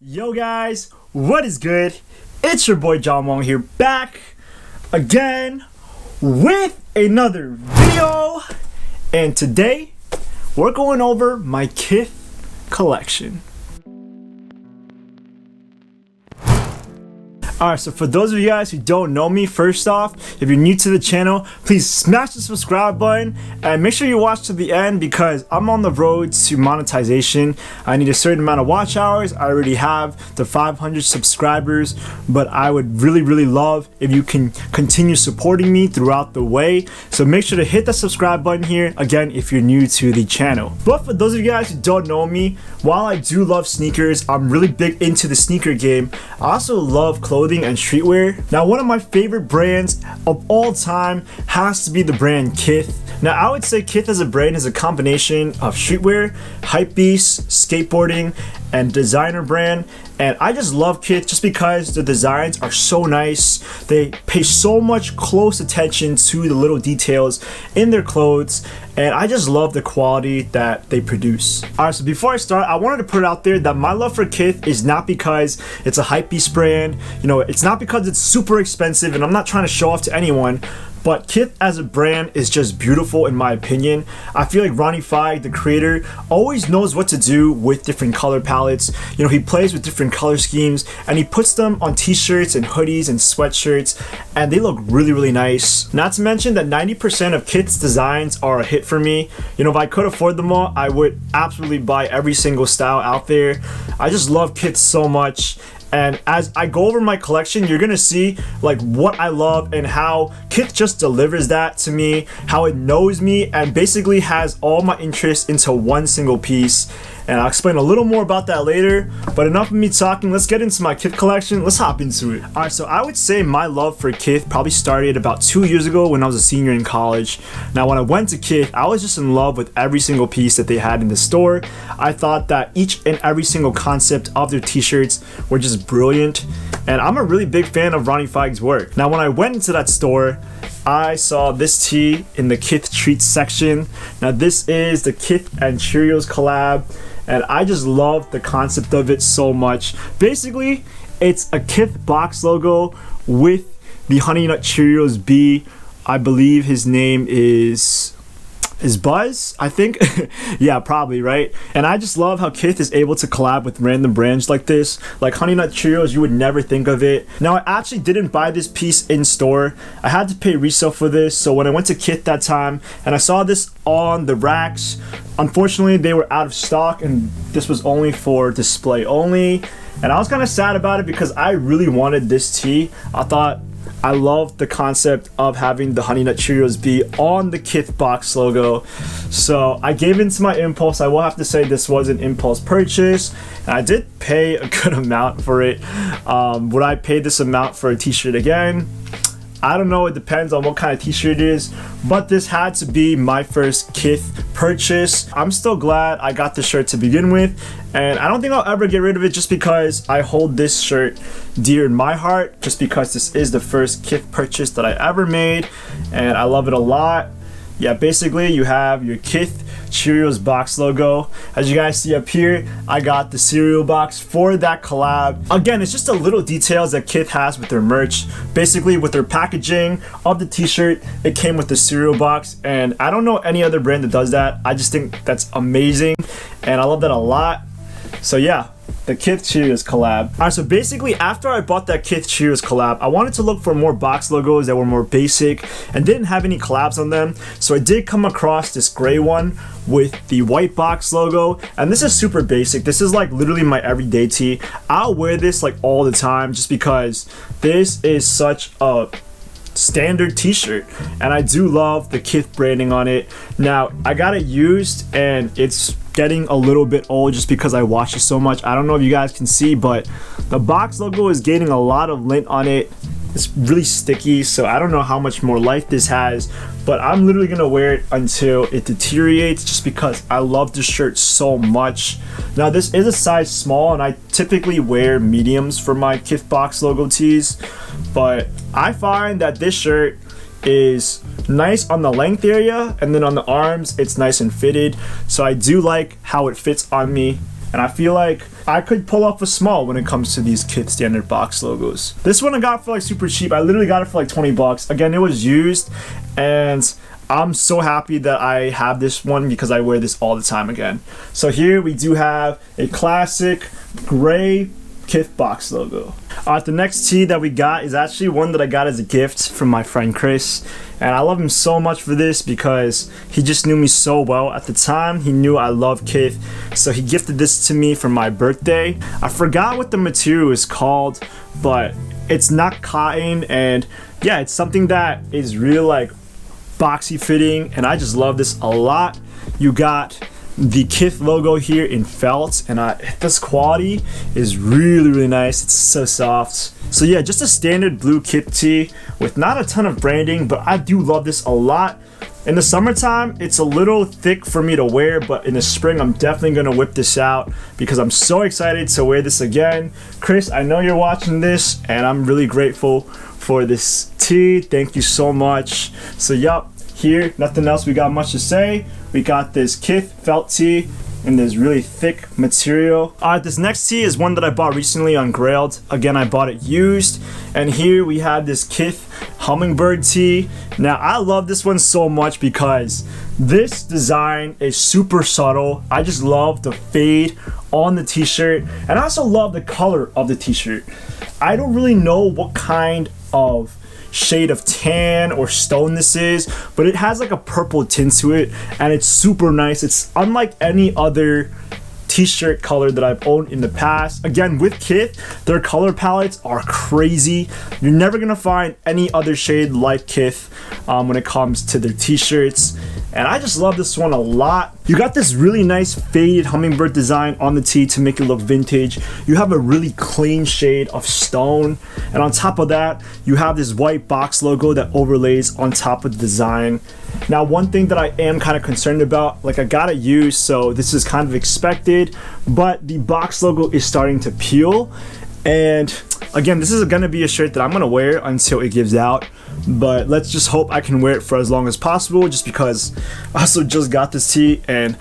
Yo guys, what is good? It's your boy John Wong here, back again with another video, and today we're going over my Kith collection. Alright, so for those of you guys who don't know me, first off, if you're new to the channel, please smash the subscribe button and make sure you watch to the end because I'm on the road to monetization. I need a certain amount of watch hours. I already have the 500 subscribers, but I would really love if you can continue supporting me throughout the way. So make sure to hit the subscribe button here, again, if you're new to the channel. But for those of you guys who don't know me, while I do love sneakers, I'm really big into the sneaker game. I also love clothing and streetwear. Now, one of my favorite brands of all time has to be the brand Kith. Now, I would say Kith as a brand is a combination of streetwear, hypebeast, skateboarding, and designer brand. And I just love Kith just because the designs are so nice. They pay so much close attention to the little details in their clothes, and I just love the quality that they produce. Alright, so before I start, I wanted to put it out there that my love for Kith is not because it's a hypebeast brand. You know, it's not because it's super expensive, and I'm not trying to show off to anyone. But Kith as a brand is just beautiful in my opinion. I feel like Ronnie Fieg, the creator, always knows what to do with different color palettes. You know, he plays with different color schemes and he puts them on t-shirts and hoodies and sweatshirts, and they look really nice. Not to mention that 90% of Kith's designs are a hit for me. You know, if I could afford them all, I would absolutely buy every single style out there. I just love Kith so much. And as I go over my collection, you're gonna see like what I love and how Kith just delivers that to me, how it knows me and basically has all my interests into one single piece. And I'll explain a little more about that later, but enough of me talking. Let's get into my Kith collection. Let's hop into it. Alright, so I would say my love for Kith probably started about 2 years ago when I was a senior in college. Now, when I went to Kith, I was just in love with every single piece that they had in the store. I thought that each and every single concept of their t-shirts were just brilliant, and I'm a really big fan of Ronnie Fieg's work. Now, when I went into that store, I saw this tee in the Kith Treats section. Now, this is the Kith and Cheerios collab, and I just love the concept of it so much. Basically, it's a Kith box logo with the Honey Nut Cheerios bee. I believe his name is Buzz, I think. Yeah, probably, right? And I just love how Kith is able to collab with random brands like this. Like Honey Nut Cheerios, you would never think of it. Now, I actually didn't buy this piece in store. I had to pay resale for this. So when I went to Kith that time and I saw this on the racks, unfortunately they were out of stock and this was only for display only. And I was kind of sad about it because I really wanted this tee. I love the concept of having the Honey Nut Cheerios be on the Kith box logo. So I gave in to my impulse. I will have to say this was an impulse purchase. And I did pay a good amount for it. Would I pay this amount for a t-shirt again? I don't know, it depends on what kind of t-shirt it is, but this had to be my first Kith purchase. I'm still glad I got the shirt to begin with, and I don't think I'll ever get rid of it just because I hold this shirt dear in my heart, just because this is the first Kith purchase that I ever made, and I love it a lot. Yeah, basically you have your Kith Cheerios box logo. As you guys see up here, I got the cereal box for that collab. Again, it's just the little details that Kith has with their merch. Basically, with their packaging of the t-shirt, it came with the cereal box, and I don't know any other brand that does that. I just think that's amazing, and I love that a lot. So yeah, the Kith Cheerios collab. Alright, so basically after I bought that Kith Cheerios collab, I wanted to look for more box logos that were more basic and didn't have any collabs on them. So I did come across this gray one with the white box logo, and this is super basic. This is like literally my everyday tee. I'll wear this like all the time just because this is such a standard t-shirt, and I do love the Kith branding on it. Now, I got it used and it's getting a little bit old just because I washed it so much. I don't know if you guys can see, but the box logo is gaining a lot of lint on it. It's really sticky, so I don't know how much more life this has, but I'm literally gonna wear it until it deteriorates just because I love this shirt so much. Now, this is a size small, and I typically wear mediums for my Kith box logo tees, but I find that this shirt is nice on the length area, and then on the arms it's nice and fitted, so I do like how it fits on me. and I feel like I could pull off a small when it comes to these Kith standard box logos. This one I got for like super cheap. I literally got it for like 20 bucks. Again, it was used, and I'm so happy that I have this one because I wear this all the time again. So here we do have a classic gray Kith box logo. The next tee that we got is actually one that I got as a gift from my friend Chris, and I love him so much for this because he just knew me so well at the time. He knew I love Kith, so he gifted this to me for my birthday. I forgot what the material is called, but it's not cotton, and yeah, it's something that is real like boxy fitting, and I just love this a lot. You got the Kith logo here in felt, and this quality is really nice. It's so soft. So yeah, just a standard blue Kith tee with not a ton of branding, but I do love this a lot. In the summertime, it's a little thick for me to wear, but in the spring, I'm definitely gonna whip this out because I'm so excited to wear this again. Chris, I know you're watching this, and I'm really grateful for this tee. Thank you so much. So yup, here, nothing else we got much to say. We got this Kith felt tee in this really thick material. This next tee is one that I bought recently on Grailed. Again, I bought it used. And here we have this Kith Hummingbird tee. Now, I love this one so much because this design is super subtle. I just love the fade on the t-shirt, and I also love the color of the t-shirt. I don't really know what kind of shade of tan or stone this is, but it has like a purple tint to it, and it's super nice. It's unlike any other t-shirt color that I've owned in the past. Again, with Kith, their color palettes are crazy. You're never gonna find any other shade like Kith when it comes to their t-shirts, and I just love this one a lot. You got this really nice faded hummingbird design on the tee to make it look vintage. You have a really clean shade of stone, and on top of that, you have this white box logo that overlays on top of the design. Now, one thing that I am kind of concerned about, like I got it used, so this is kind of expected, but the box logo is starting to peel. And again, this is gonna be a shirt that I'm gonna wear until it gives out, but let's just hope I can wear it for as long as possible, just because I also just got this tee and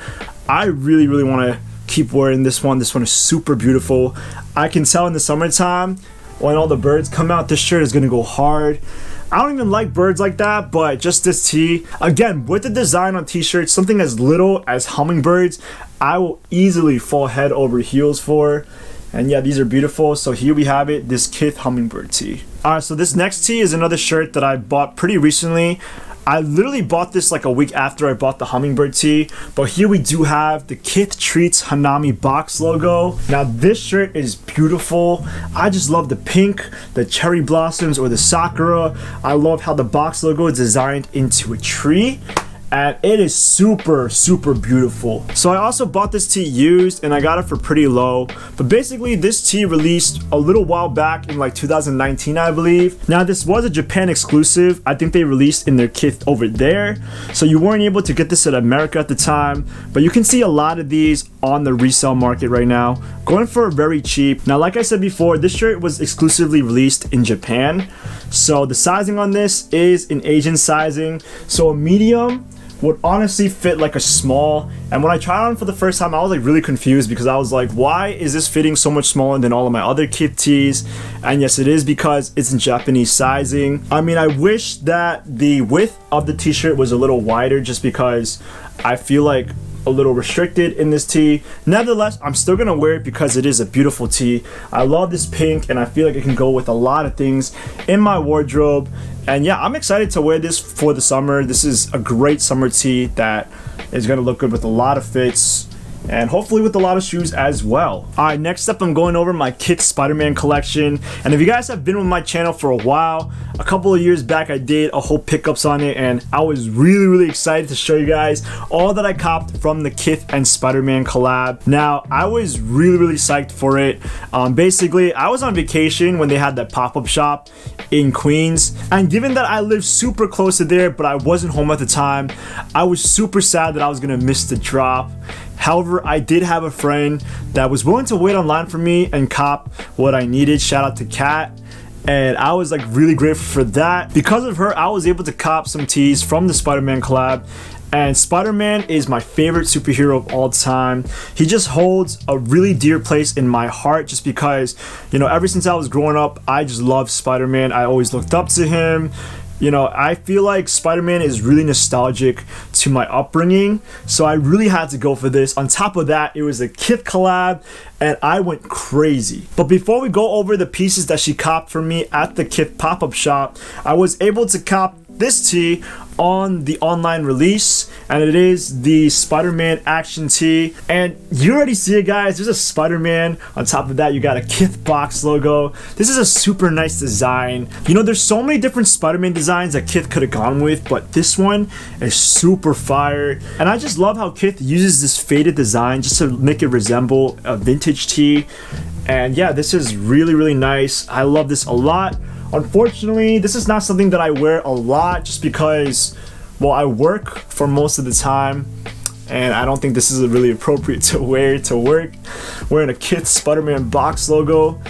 I really want to keep wearing this one. This one is super beautiful. I can tell in the summertime when all the birds come out, this shirt is gonna go hard. I don't even like birds like that, but just this tee, again, with the design on t-shirts, something as little as hummingbirds, I will easily fall head over heels for. And yeah, these are beautiful. So here we have it, this Kith Hummingbird tee. Alright, so this next tee is another shirt that I bought pretty recently. I literally bought this like a week after I bought the Hummingbird tee, but here we do have the Kith Treats Hanami box logo. Now this shirt is beautiful. I just love the pink, the cherry blossoms, or the sakura. I love how the box logo is designed into a tree, and it is super beautiful. So I also bought this tee used, and I got it for pretty low. But basically, this tee released a little while back in like 2019, I believe. Now, this was a Japan exclusive. I think they released in their Kith over there, so you weren't able to get this in America at the time, but you can see a lot of these on the resale market right now, going for very cheap. Now, like I said before, this shirt was exclusively released in Japan, so the sizing on this is an Asian sizing, so a medium would honestly fit like a small. And when I tried it on for the first time, I was like really confused because I was like, why is this fitting so much smaller than all of my other Kith tees? And yes, it is because it's in Japanese sizing. I mean, I wish that the width of the t-shirt was a little wider, just because I feel like a little restricted in this tee. Nevertheless, I'm still gonna wear it because it is a beautiful tee. I love this pink, and I feel like it can go with a lot of things in my wardrobe. And yeah, I'm excited to wear this for the summer. This is a great summer tee that is gonna look good with a lot of fits, and hopefully with a lot of shoes as well. Alright, next up I'm going over my Kith Spider-Man collection. And if you guys have been with my channel for a while, a couple of years back I did a whole pickups on it, and I was really excited to show you guys all that I copped from the Kith and Spider-Man collab. Now, I was really psyched for it. Basically, I was on vacation when they had that pop-up shop in Queens, and given that I live super close to there but I wasn't home at the time, I was super sad that I was gonna miss the drop. However, I did have a friend that was willing to wait online for me and cop what I needed. Shout out to Kat. And I was like really grateful for that. Because of her, I was able to cop some tees from the Spider-Man collab. And Spider-Man is my favorite superhero of all time. He just holds a really dear place in my heart just because, you know, ever since I was growing up, I just loved Spider-Man. I always looked up to him. You know, I feel like Spider-Man is really nostalgic to my upbringing, so I really had to go for this. On top of that, it was a Kith collab, and I went crazy. But before we go over the pieces that she copped for me at the Kith pop-up shop, I was able to cop this tee on the online release, and it is the SpiderMan Action Tee. And you already see it, guys. There's a Spider-Man. On top of that, you got a Kith box logo. This is a super nice design. You know, there's so many different Spider-Man designs that Kith could have gone with, but this one is super fire. And I just love how Kith uses this faded design just to make it resemble a vintage tee. And yeah, this is really, really nice. I love this a lot. Unfortunately, this is not something that I wear a lot just because, well, I work for most of the time, and I don't think this is really appropriate to wear to work. Wearing a Kith Spider-Man box logo,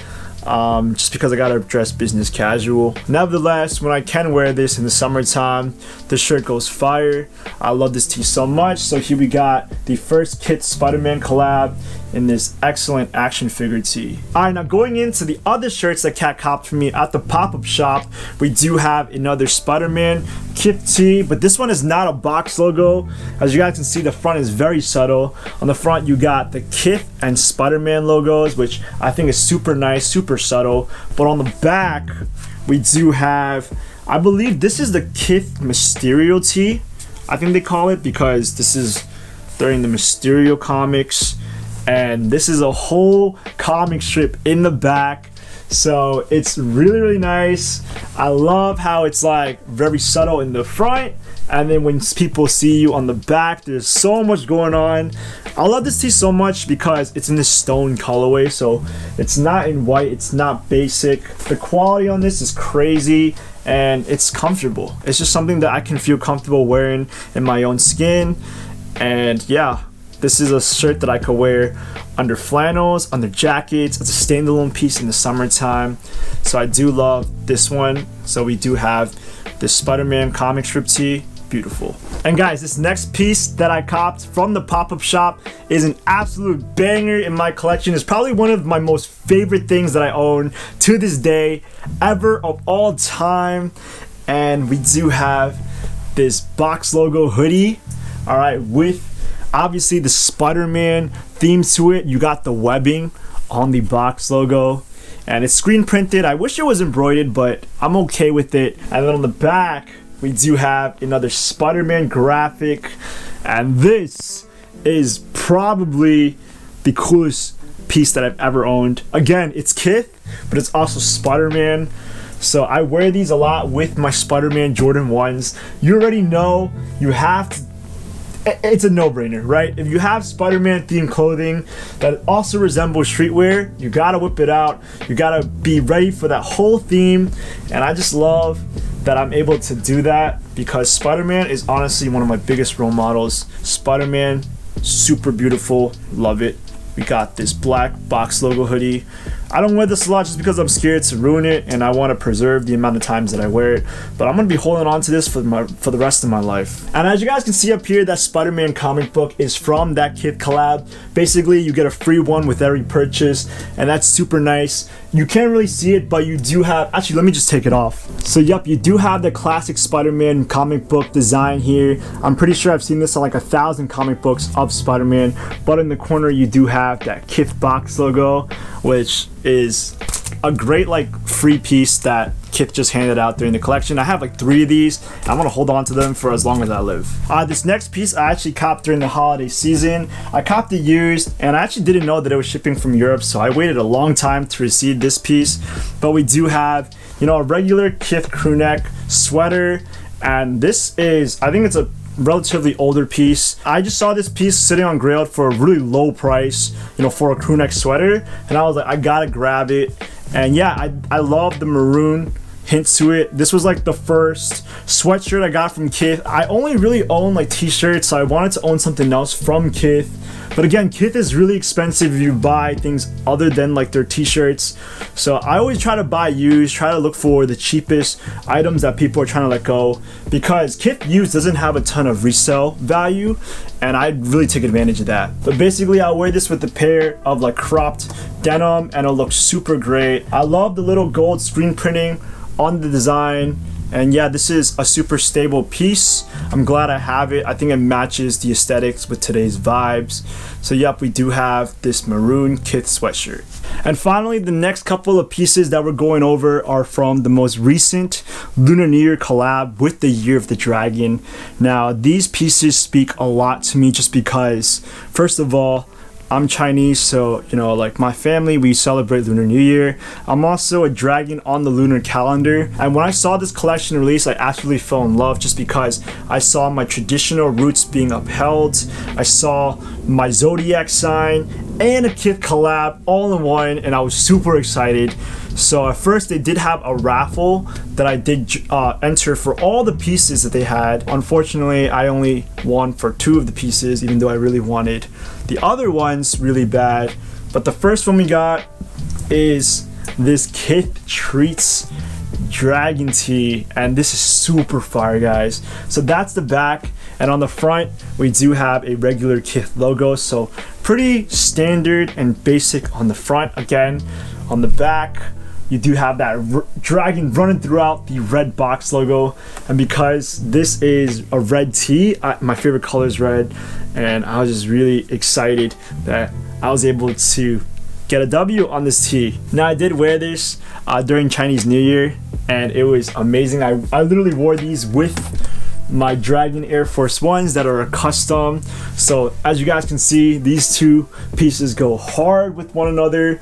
just because I gotta dress business casual. Nevertheless, when I can wear this in the summertime, this shirt goes fire. I love this tee so much. So here we got the first Kith Spider-Man collab in this excellent action figure tee. Alright, now going into the other shirts that Kat copped for me at the pop-up shop, we do have another Spider-Man Kith tee, but this one is not a box logo. As you guys can see, the front is very subtle. On the front, you got the Kith and Spider-Man logos, which I think is super nice, super subtle. But on the back, we do have, I believe this is the Kith Mysterio Tee, I think they call it, because this is during the Mysterio comics. And this is a whole comic strip in the back, so it's really, really nice. I love how it's like very subtle in the front, and then when people see you on the back, there's so much going on. I love this tee so much because it's in this stone colorway, so it's not in white, it's not basic. The quality on this is crazy, and it's comfortable. It's just something that I can feel comfortable wearing in my own skin. And yeah, this is a shirt that I could wear under flannels, under jackets. It's a standalone piece in the summertime. So I do love this one. So we do have this Spider-Man comic strip tee. Beautiful. And guys, this next piece that I copped from the pop-up shop is an absolute banger in my collection. It's probably one of my most favorite things that I own to this day, ever, of all time. And we do have this box logo hoodie, all right, with obviously the Spider-Man theme to it. You got the webbing on the box logo, and it's screen printed. I wish it was embroidered, but I'm okay with it. And then on the back, we do have another Spider-Man graphic, and this is probably the coolest piece that I've ever owned. Again, it's Kith, but it's also Spider-Man. So I wear these a lot with my Spider-Man Jordan 1s. You already know you have to, it's a no-brainer, right? If you have Spider-Man themed clothing that also resembles streetwear, you gotta whip it out. You gotta be ready for that whole theme. And I just love that I'm able to do that because Spider-Man is honestly one of my biggest role models. Spider-Man, super beautiful, love it. We got this black box logo hoodie. I don't wear this a lot just because I'm scared to ruin it, and I want to preserve the amount of times that I wear it. But I'm going to be holding on to this for the rest of my life. And as you guys can see up here, that Spider-Man comic book is from that Kith collab. Basically, you get a free one with every purchase, and that's super nice. You can't really see it, but you do have, actually, let me just take it off. So yep, you do have the classic Spider-Man comic book design here. I'm pretty sure I've seen this on like 1,000 comic books of Spider-Man. But in the corner, you do have that Kith box logo, which is a great like free piece that Kith just handed out during the collection. I have like 3 of these, and I'm gonna hold on to them for as long as I live. This next piece I actually copped during the holiday season. I copped it used, and I actually didn't know that it was shipping from Europe, so I waited a long time to receive this piece. But we do have, you know, a regular Kith crewneck sweater, and this is, I think it's a relatively older piece. I just saw this piece sitting on Grailed for a really low price, you know, for a crewneck sweater, and I was like, I gotta grab it. And yeah, I love the maroon hints to it. This was like the first sweatshirt I got from Kith. I only really own like t-shirts, so I wanted to own something else from Kith. But again, Kith is really expensive if you buy things other than like their t-shirts. So I always try to buy used, try to look for the cheapest items that people are trying to let go, because Kith used doesn't have a ton of resale value, and I really take advantage of that. But basically, I'll wear this with a pair of like cropped denim and it'll look super great. I love the little gold screen printing on the design. And yeah, this is a super stable piece. I'm glad I have it. I think it matches the aesthetics with today's vibes. So yep, we do have this maroon Kith sweatshirt. And finally, the next couple of pieces that we're going over are from the most recent Lunar New Year collab with the Year of the Dragon. Now, these pieces speak a lot to me just because, first of all, I'm Chinese, so you know, like my family, we celebrate Lunar New Year. I'm also a dragon on the lunar calendar, and when I saw this collection release, I absolutely fell in love just because I saw my traditional roots being upheld. I saw my zodiac sign and a Kith collab all in one, and I was super excited. So at first they did have a raffle that I did enter for all the pieces that they had. Unfortunately, I only won for 2 of the pieces, even though I really wanted the other ones really bad. But the first one we got is this Kith Treats Dragon Tee, and this is super fire, guys. So that's the back, and on the front we do have a regular Kith logo, so pretty standard and basic on the front. Again, on the back you do have that dragon running throughout the red box logo, and because this is a red tee, my favorite color is red, and I was just really excited that I was able to get a W on this tee. Now, I did wear this during Chinese New Year, and it was amazing. I literally wore these with my Dragon Air Force Ones that are a custom. So as you guys can see, these 2 pieces go hard with one another,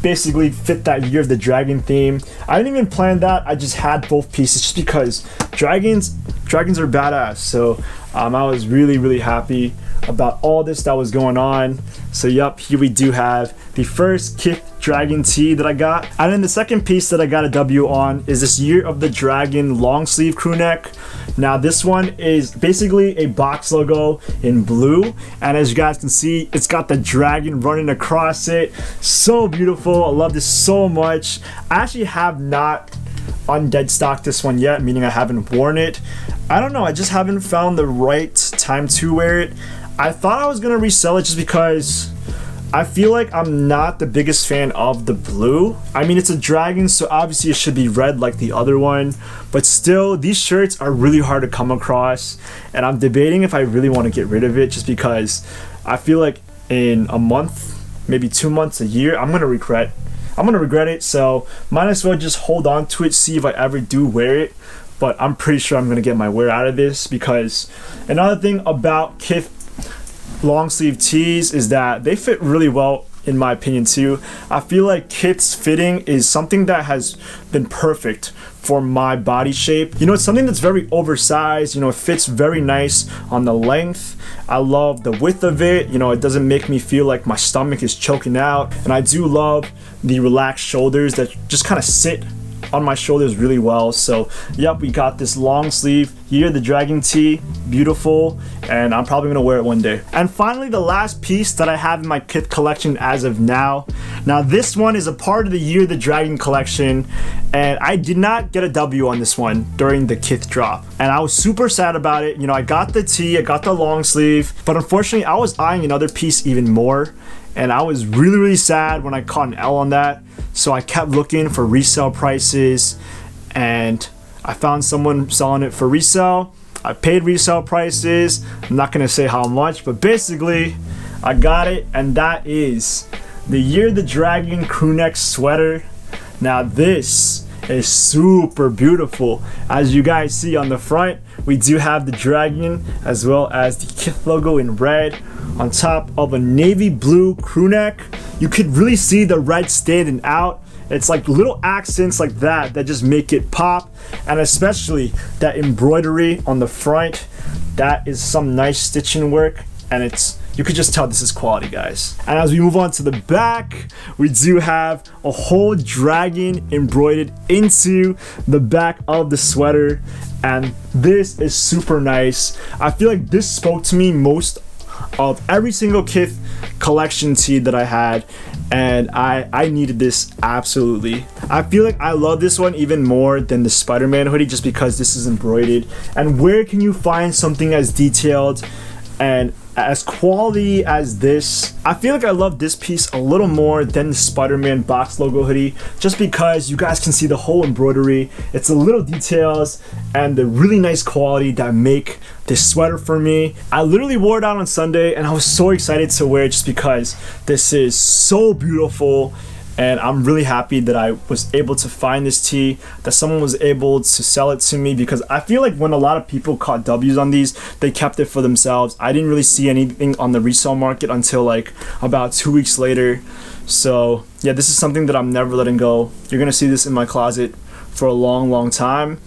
basically fit that Year of the Dragon theme. I didn't even plan that, I just had both pieces just because dragons are badass. So I was really happy about all this that was going on. So yep, here we do have the first Kith Dragon Tee that I got. And then the second piece that I got a W on is this Year of the Dragon long sleeve crew neck. Now this one is basically a box logo in blue, and as you guys can see, it's got the dragon running across it. So beautiful. I love this so much. I actually have not undead stocked this one yet, meaning I haven't worn it. I don't know, I just haven't found the right time to wear it. I thought I was gonna resell it just because I feel like I'm not the biggest fan of the blue. I mean, it's a dragon, so obviously it should be red like the other one, but still, these shirts are really hard to come across, and I'm debating if I really want to get rid of it just because I feel like in a month, maybe 2 months, a year, I'm gonna regret it. So might as well just hold on to it, see if I ever do wear it. But I'm pretty sure I'm gonna get my wear out of this, because another thing about Kith long sleeve tees is that they fit really well, in my opinion too. I feel like Kith's fitting is something that has been perfect for my body shape. You know, it's something that's very oversized. You know, it fits very nice on the length. I love the width of it. You know, it doesn't make me feel like my stomach is choking out, and I do love the relaxed shoulders that just kind of sit on my shoulders really well. So yep, we got this long sleeve Year of the Dragon tee, beautiful, and I'm probably gonna wear it one day. And finally, the last piece that I have in my Kith collection as of now. Now this one is a part of the Year of the Dragon collection, and I did not get a W on this one during the Kith drop, and I was super sad about it. You know, I got the tee, I got the long sleeve, but unfortunately I was eyeing another piece even more, and I was really sad when I caught an L on that. So I kept looking for resale prices, and I found someone selling it for resale. I paid resale prices. I'm not gonna say how much, but basically I got it, and that is the Year of the Dragon crewneck sweater. Now this is super beautiful. As you guys see on the front, we do have the dragon as well as the Kith logo in red on top of a navy blue crewneck. You could really see the red standing out. It's like little accents like that just make it pop, and especially that embroidery on the front. That is some nice stitching work, and it's you could just tell this is quality, guys. And as we move on to the back, we do have a whole dragon embroidered into the back of the sweater, and this is super nice. I feel like this spoke to me most of every single Kith collection tee that I had, and I needed this absolutely. I feel like I love this one even more than the SpiderMan hoodie just because this is embroidered. And where can you find something as detailed and as quality as this? I feel like I love this piece a little more than the SpiderMan box logo hoodie just because you guys can see the whole embroidery. It's the little details and the really nice quality that make this sweater for me. I literally wore it out on Sunday and I was so excited to wear it just because this is so beautiful. And I'm really happy that I was able to find this tee, that someone was able to sell it to me, because I feel like when a lot of people caught W's on these, they kept it for themselves. I didn't really see anything on the resale market until like about 2 weeks later. So yeah, this is something that I'm never letting go. You're gonna see this in my closet for a long time,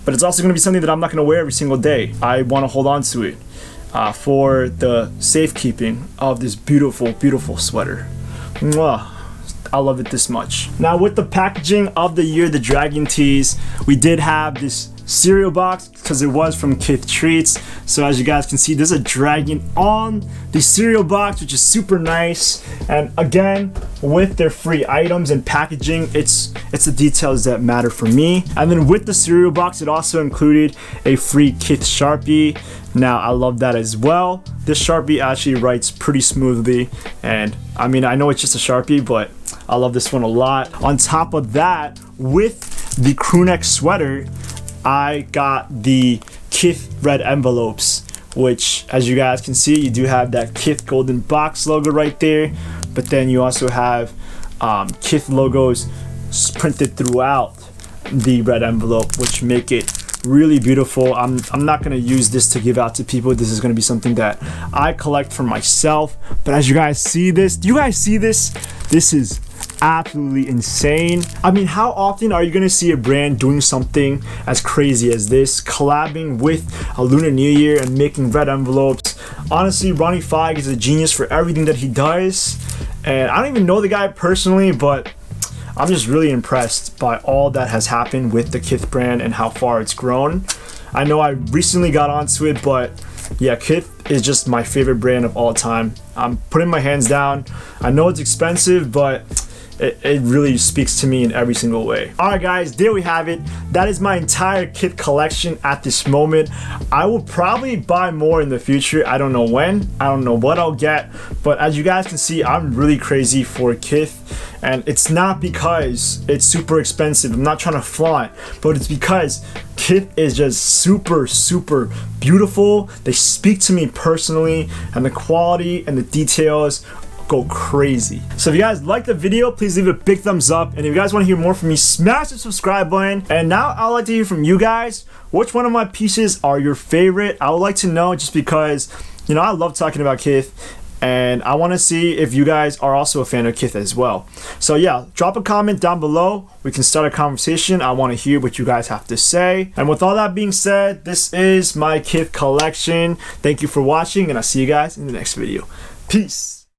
but it's also gonna be something that I'm not gonna wear every single day. I wanna hold on to it for the safekeeping of this beautiful sweater. Mwah. I love it this much. Now with the packaging of the year, the Dragon tees, we did have this cereal box because it was from Kith Treats. So as you guys can see, there's a dragon on the cereal box, which is super nice. And again, with their free items and packaging, it's the details that matter for me. And then with the cereal box, it also included a free Kith Sharpie. Now I love that as well. This Sharpie actually writes pretty smoothly, and I mean, I know it's just a Sharpie, but I love this one a lot. On top of that, with the Crewneck sweater, I got the Kith red envelopes, which as you guys can see, you do have that Kith golden box logo right there, but then you also have Kith logos printed throughout the red envelope, which make it really beautiful. I'm not gonna use this to give out to people. This is gonna be something that I collect for myself. But as you guys see this, do you guys see this? This is absolutely insane. I mean, how often are you gonna see a brand doing something as crazy as this, collabing with a Lunar New Year and making red envelopes? Honestly, Ronnie Feig is a genius for everything that he does, and I don't even know the guy personally, but I'm just really impressed by all that has happened with the Kith brand and how far it's grown. I know I recently got onto it, but yeah, Kith is just my favorite brand of all time. I'm putting my hands down. I know it's expensive, but it really speaks to me in every single way. Alright guys, there we have it. That is my entire Kith collection at this moment. I will probably buy more in the future. I don't know when, I don't know what I'll get, but as you guys can see, I'm really crazy for Kith. And it's not because it's super expensive. I'm not trying to flaunt, but it's because Kith is just super beautiful. They speak to me personally, and the quality and the details go crazy. So if you guys like the video, please leave it a big thumbs up, and if you guys want to hear more from me, smash the subscribe button. And now I'd like to hear from you guys. Which one of my pieces are your favorite? I would like to know, just because, you know, I love talking about Kith, and I want to see if you guys are also a fan of Kith as well. So yeah, drop a comment down below. We can start a conversation. I want to hear what you guys have to say. And with all that being said, this is my Kith collection. Thank you for watching, and I'll see you guys in the next video. Peace.